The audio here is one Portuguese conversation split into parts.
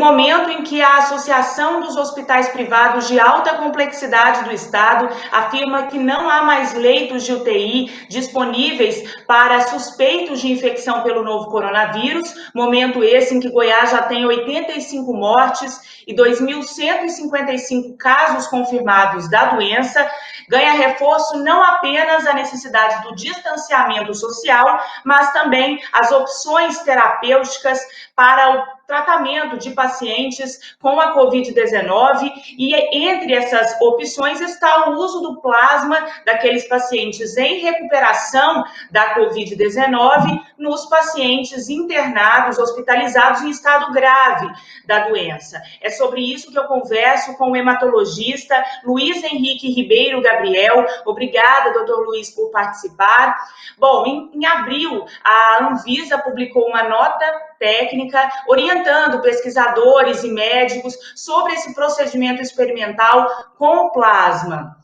momento em que a Associação dos Hospitais Privados de Alta Complexidade do Estado afirma que não há mais leitos de UTI disponíveis para suspeitos de infecção pelo novo coronavírus, momento esse em que Goiás já tem 85 mortes e 2.155 casos confirmados da doença, ganha reforço não apenas a necessidade do distanciamento social, mas também as opções terapêuticas para o tratamento de pacientes com a Covid-19, e entre essas opções está o uso do plasma daqueles pacientes em recuperação da Covid-19 nos pacientes internados, hospitalizados em estado grave da doença. É sobre isso que eu converso com o hematologista Luiz Henrique Ribeiro Gabriel. Obrigada, doutor Luiz, por participar. Bom, em abril, a Anvisa publicou uma nota técnica orientando pesquisadores e médicos sobre esse procedimento experimental com o plasma.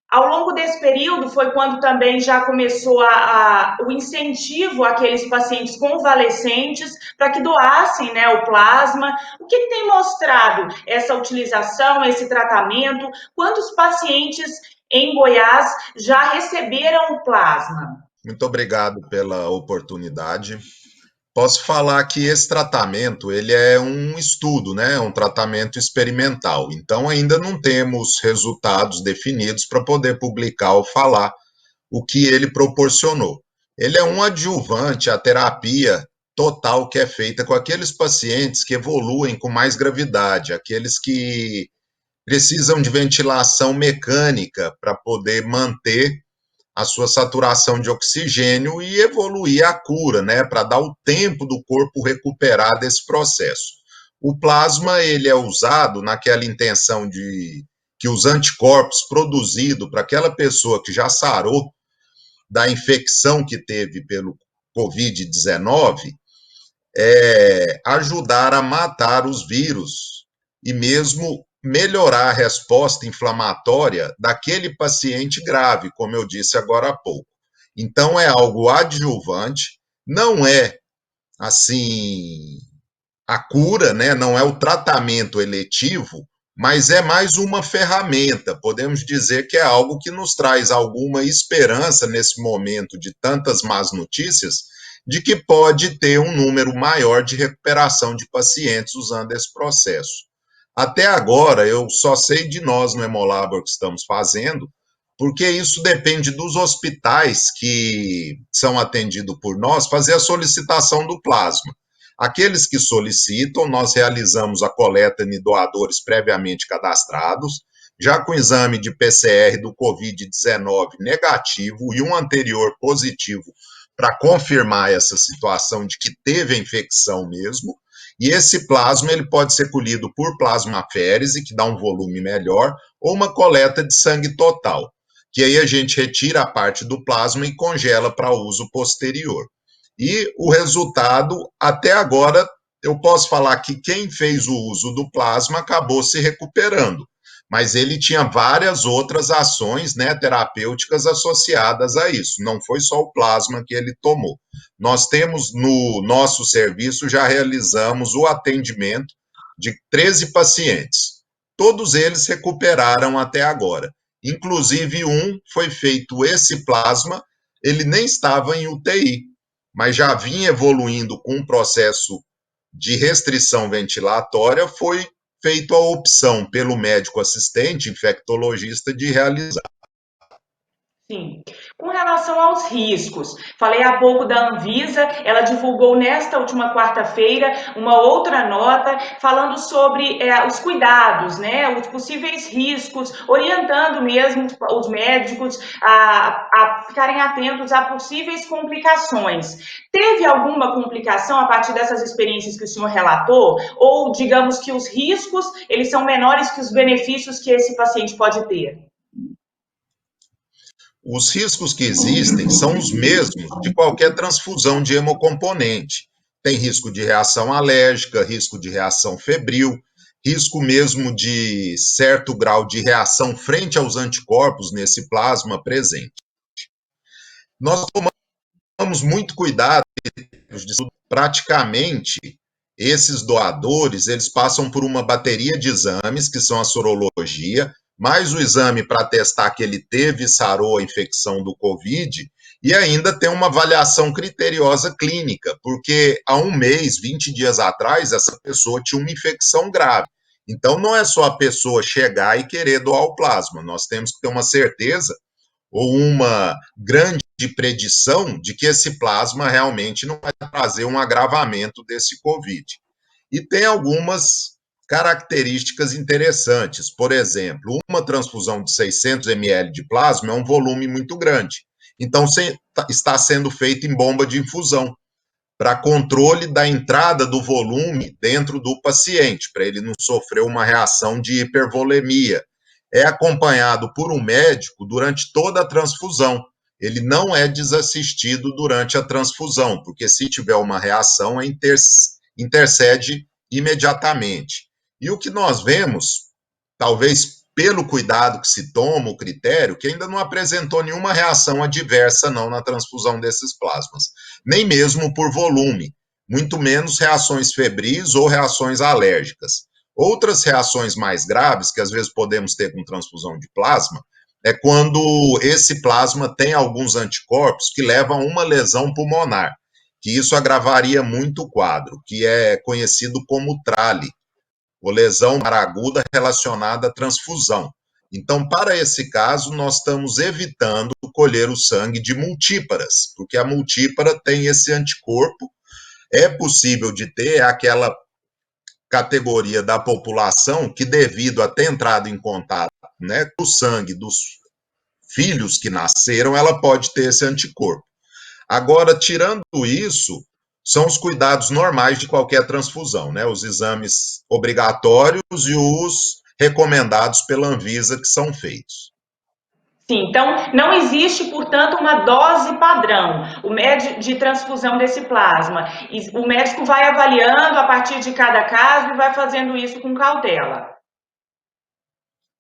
Ao longo desse período foi quando também já começou o incentivo àqueles pacientes convalescentes para que doassem, né, o plasma. O que tem mostrado essa utilização, esse tratamento? Quantos pacientes em Goiás já receberam o plasma? Muito obrigado pela oportunidade. Posso falar que esse tratamento, ele é um estudo, né? Um tratamento experimental. Então, ainda não temos resultados definidos para poder publicar ou falar o que ele proporcionou. Ele é um adjuvante à terapia total que é feita com aqueles pacientes que evoluem com mais gravidade, aqueles que precisam de ventilação mecânica para poder manter a sua saturação de oxigênio e evoluir a cura, né, para dar o tempo do corpo recuperar desse processo. O plasma, ele é usado naquela intenção de que os anticorpos produzidos para aquela pessoa que já sarou da infecção que teve pelo Covid-19, ajudar a matar os vírus e mesmo melhorar a resposta inflamatória daquele paciente grave, como eu disse agora há pouco. Então, é algo adjuvante, não é, assim, a cura, né? Não é o tratamento eletivo, mas é mais uma ferramenta. Podemos dizer que é algo que nos traz alguma esperança nesse momento de tantas más notícias, de que pode ter um número maior de recuperação de pacientes usando esse processo. Até agora, eu só sei de nós no Hemolabor que estamos fazendo, porque isso depende dos hospitais que são atendidos por nós fazer a solicitação do plasma. Aqueles que solicitam, nós realizamos a coleta de doadores previamente cadastrados, já com exame de PCR do Covid-19 negativo e um anterior positivo para confirmar essa situação de que teve a infecção mesmo. E esse plasma ele pode ser colhido por plasmaférese, que dá um volume melhor, ou uma coleta de sangue total, que aí a gente retira a parte do plasma e congela para uso posterior. E o resultado, até agora, eu posso falar que quem fez o uso do plasma acabou se recuperando, mas ele tinha várias outras ações, né, terapêuticas associadas a isso, não foi só o plasma que ele tomou. Nós temos no nosso serviço, já realizamos o atendimento de 13 pacientes, todos eles recuperaram até agora, inclusive foi feito esse plasma, ele nem estava em UTI, mas já vinha evoluindo com um processo de restrição ventilatória, foi feito a opção pelo médico assistente, infectologista, de realizar. Sim. Com relação aos riscos, falei há pouco da Anvisa, ela divulgou nesta última quarta-feira uma outra nota falando sobre os cuidados, né, os possíveis riscos, orientando mesmo os médicos a ficarem atentos a possíveis complicações. Teve alguma complicação a partir dessas experiências que o senhor relatou? Ou, digamos que os riscos, eles são menores que os benefícios que esse paciente pode ter? Os riscos que existem são os mesmos de qualquer transfusão de hemocomponente. Tem risco de reação alérgica, risco de reação febril, risco mesmo de certo grau de reação frente aos anticorpos nesse plasma presente. Nós tomamos muito cuidado, praticamente esses doadores, eles passam por uma bateria de exames, que são a sorologia, mais o exame para testar que ele teve e sarou a infecção do Covid, e ainda tem uma avaliação criteriosa clínica, porque há um mês, 20 dias atrás, essa pessoa tinha uma infecção grave. Então, não é só a pessoa chegar e querer doar o plasma, nós temos que ter uma certeza ou uma grande predição de que esse plasma realmente não vai trazer um agravamento desse Covid. E tem algumas características interessantes. Por exemplo, uma transfusão de 600 ml de plasma é um volume muito grande. Então, está sendo feito em bomba de infusão, para controle da entrada do volume dentro do paciente, para ele não sofrer uma reação de hipervolemia. É acompanhado por um médico durante toda a transfusão. Ele não é desassistido durante a transfusão, porque se tiver uma reação, intercede imediatamente. E o que nós vemos, talvez pelo cuidado que se toma, o critério, que ainda não apresentou nenhuma reação adversa não na transfusão desses plasmas, nem mesmo por volume, muito menos reações febris ou reações alérgicas. Outras reações mais graves, que às vezes podemos ter com transfusão de plasma, é quando esse plasma tem alguns anticorpos que levam a uma lesão pulmonar, que isso agravaria muito o quadro, que é conhecido como TRALE, ou lesão aguda relacionada à transfusão. Então, para esse caso, nós estamos evitando colher o sangue de multíparas, porque a multípara tem esse anticorpo, é possível de ter, é aquela categoria da população que, devido a ter entrado em contato, né, com o sangue dos filhos que nasceram, ela pode ter esse anticorpo. Agora, tirando isso, são os cuidados normais de qualquer transfusão, né? Os exames obrigatórios e os recomendados pela Anvisa que são feitos. Sim, então não existe, portanto, uma dose padrão, o médico de transfusão desse plasma. O médico vai avaliando a partir de cada caso e vai fazendo isso com cautela.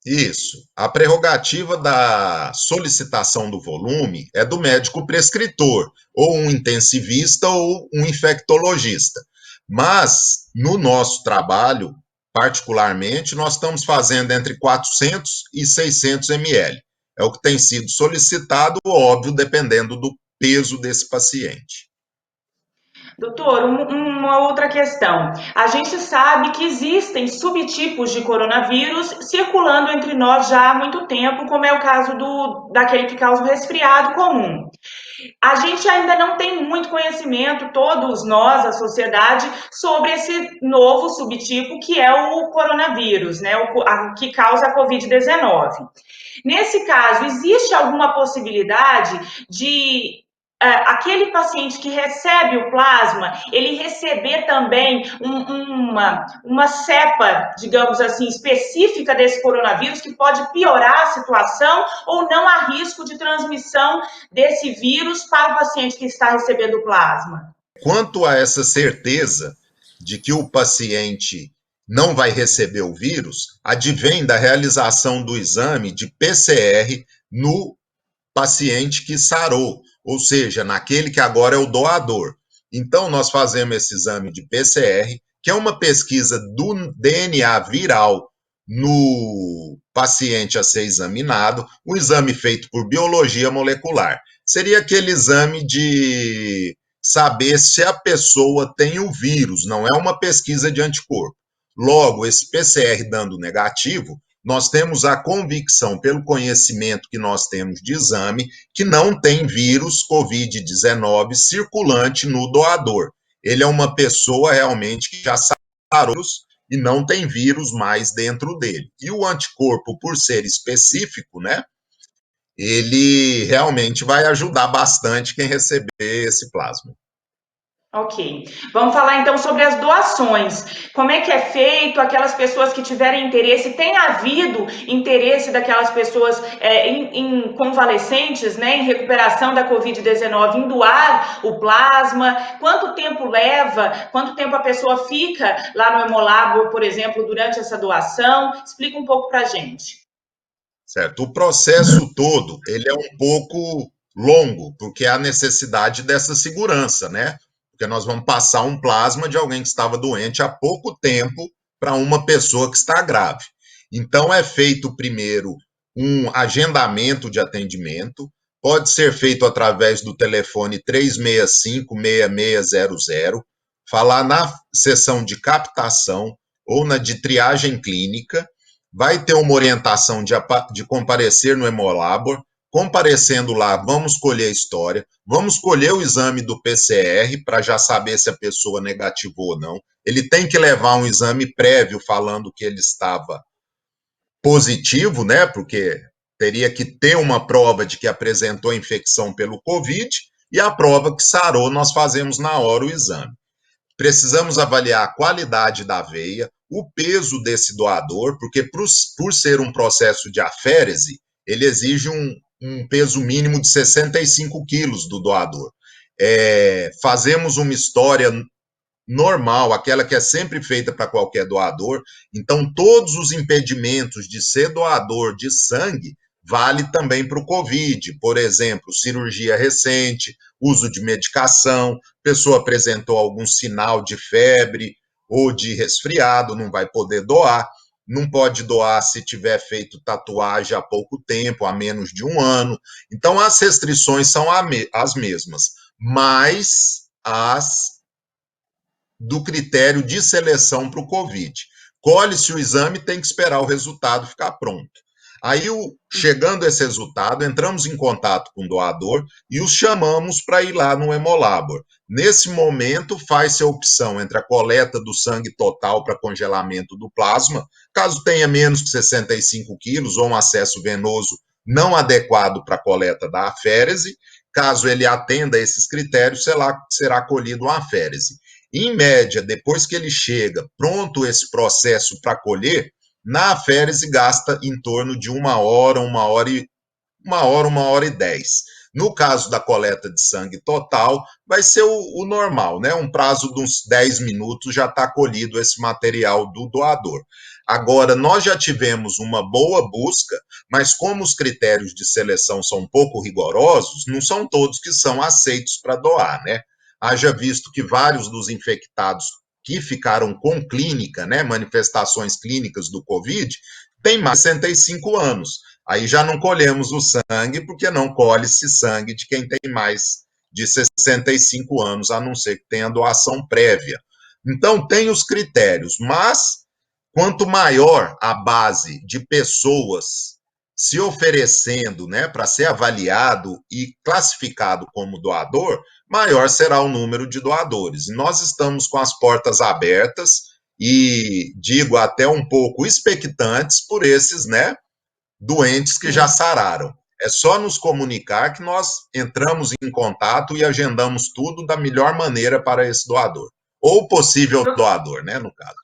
Isso. A prerrogativa da solicitação do volume é do médico prescritor, ou um intensivista ou um infectologista. Mas, no nosso trabalho, particularmente, nós estamos fazendo entre 400 e 600 ml. É o que tem sido solicitado, óbvio, dependendo do peso desse paciente. Doutor, uma outra questão. A gente sabe que existem subtipos de coronavírus circulando entre nós já há muito tempo, como é o caso daquele que causa o resfriado comum. A gente ainda não tem muito conhecimento, todos nós, a sociedade, sobre esse novo subtipo que é o coronavírus, né? O que causa a Covid-19. Nesse caso, existe alguma possibilidade de aquele paciente que recebe o plasma, ele receber também uma cepa, digamos assim, específica desse coronavírus, que pode piorar a situação, ou não há risco de transmissão desse vírus para o paciente que está recebendo o plasma? Quanto a essa certeza de que o paciente não vai receber o vírus, advém da realização do exame de PCR no paciente que sarou, ou seja, naquele que agora é o doador. Então, nós fazemos esse exame de PCR, que é uma pesquisa do DNA viral no paciente a ser examinado, um exame feito por biologia molecular. Seria aquele exame de saber se a pessoa tem o vírus, não é uma pesquisa de anticorpo. Logo, esse PCR dando negativo, nós temos a convicção, pelo conhecimento que nós temos de exame, que não tem vírus Covid-19 circulante no doador. Ele é uma pessoa realmente que já sarou e não tem vírus mais dentro dele. E o anticorpo, por ser específico, né, ele realmente vai ajudar bastante quem receber esse plasma. Ok. Vamos falar então sobre as doações. Como é que é feito? Aquelas pessoas que tiverem interesse, tem havido interesse daquelas pessoas em convalescentes, né, em recuperação da Covid-19, em doar o plasma? Quanto tempo leva? Quanto tempo a pessoa fica lá no Hemolab, por exemplo, durante essa doação? Explica um pouco para a gente. Certo. O processo todo, ele é um pouco longo, porque há necessidade dessa segurança, né? porque nós vamos passar um plasma de alguém que estava doente há pouco tempo para uma pessoa que está grave. Então, é feito primeiro um agendamento de atendimento, pode ser feito através do telefone 365-6600, falar na sessão de captação ou na de triagem clínica, vai ter uma orientação de comparecer no Hemolabor. Comparecendo lá, vamos colher a história, vamos colher o exame do PCR para já saber se a pessoa negativou ou não. Ele tem que levar um exame prévio falando que ele estava positivo, né? Porque teria que ter uma prova de que apresentou infecção pelo Covid e a prova que sarou, nós fazemos na hora o exame. Precisamos avaliar a qualidade da veia, o peso desse doador, porque por ser um processo de aférese, ele exige um peso mínimo de 65 quilos do doador. Fazemos uma história normal, aquela que é sempre feita para qualquer doador. Então, todos os impedimentos de ser doador de sangue vale também para o COVID. Por exemplo, cirurgia recente, uso de medicação, pessoa apresentou algum sinal de febre ou de resfriado, não vai poder doar. Não pode doar se tiver feito tatuagem há pouco tempo, há menos de um ano. Então, as restrições são as mesmas, mas as do critério de seleção para o COVID. Colhe-se o exame, tem que esperar o resultado ficar pronto. Aí, chegando esse resultado, entramos em contato com o doador e os chamamos para ir lá no Hemolabor. Nesse momento, faz-se a opção entre a coleta do sangue total para congelamento do plasma, caso tenha menos de 65 quilos ou um acesso venoso não adequado para a coleta da aférese. Caso ele atenda a esses critérios, será colhido uma aférese. Em média, depois que ele chega pronto esse processo para colher, na aférese gasta em torno de uma hora e 10. No caso da coleta de sangue total, vai ser o normal, né? Um prazo de uns 10 minutos já está colhido esse material do doador. Agora, nós já tivemos uma boa busca, mas como os critérios de seleção são um pouco rigorosos, não são todos que são aceitos para doar, né? Haja visto que vários dos infectados que ficaram com clínica, né, manifestações clínicas do Covid, têm mais de 65 anos. Aí já não colhemos o sangue, porque não colhe-se sangue de quem tem mais de 65 anos, a não ser que tenha doação prévia. Então, tem os critérios, mas quanto maior a base de pessoas se oferecendo, né, para ser avaliado e classificado como doador, maior será o número de doadores. E nós estamos com as portas abertas e, digo, até um pouco expectantes por esses, né, doentes que já sararam. É só nos comunicar que nós entramos em contato e agendamos tudo da melhor maneira para esse doador. Ou possível doador, né, no caso.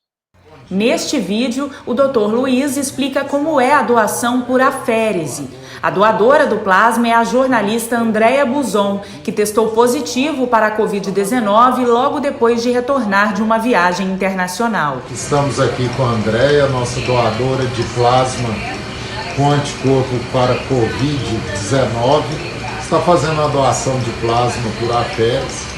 Neste vídeo, o Dr. Luiz explica como é a doação por aférese. A doadora do plasma é a jornalista Andréia Buzon, que testou positivo para a Covid-19 logo depois de retornar de uma viagem internacional. Estamos aqui com a Andréia, nossa doadora de plasma com anticorpo para Covid-19. Está fazendo a doação de plasma por aférese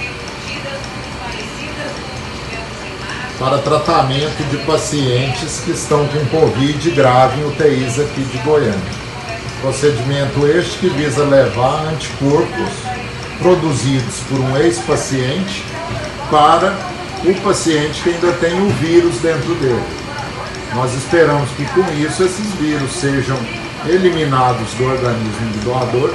para tratamento de pacientes que estão com Covid grave em UTIs aqui de Goiânia. Procedimento este que visa levar anticorpos produzidos por um ex-paciente para o paciente que ainda tem o vírus dentro dele. Nós esperamos que com isso esses vírus sejam eliminados do organismo do doador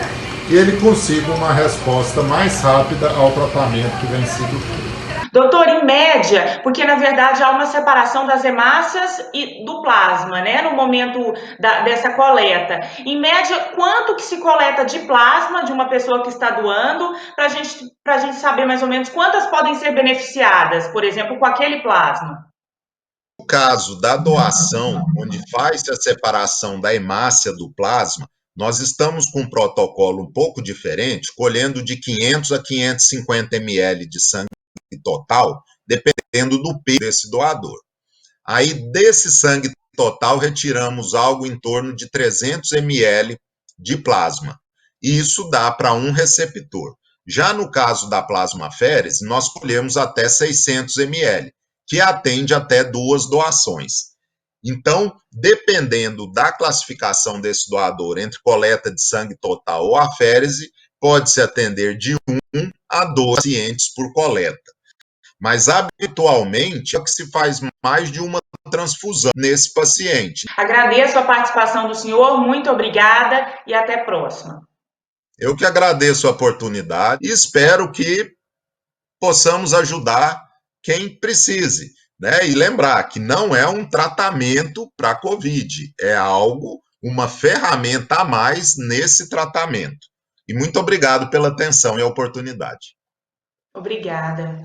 e ele consiga uma resposta mais rápida ao tratamento que vem sido feito. Doutor, em média, porque na verdade há uma separação das hemácias e do plasma, né, no momento dessa coleta. Em média, quanto que se coleta de plasma de uma pessoa que está doando, para a gente saber mais ou menos quantas podem ser beneficiadas, por exemplo, com aquele plasma? No caso da doação, onde faz a separação da hemácia do plasma, nós estamos com um protocolo um pouco diferente, colhendo de 500 a 550 ml de sangue total, dependendo do peso desse doador. Aí, desse sangue total, retiramos algo em torno de 300 ml de plasma. E isso dá para um receptor. Já no caso da plasmaférese, nós colhemos até 600 ml, que atende até 2 doações. Então, dependendo da classificação desse doador entre coleta de sangue total ou aférese, pode-se atender de 1 a 2 pacientes por coleta. Mas, habitualmente, é que se faz mais de uma transfusão nesse paciente. Agradeço a participação do senhor, muito obrigada e até a próxima. Eu que agradeço a oportunidade e espero que possamos ajudar quem precise, né? E lembrar que não é um tratamento para a COVID, é algo, uma ferramenta a mais nesse tratamento. E muito obrigado pela atenção e a oportunidade. Obrigada.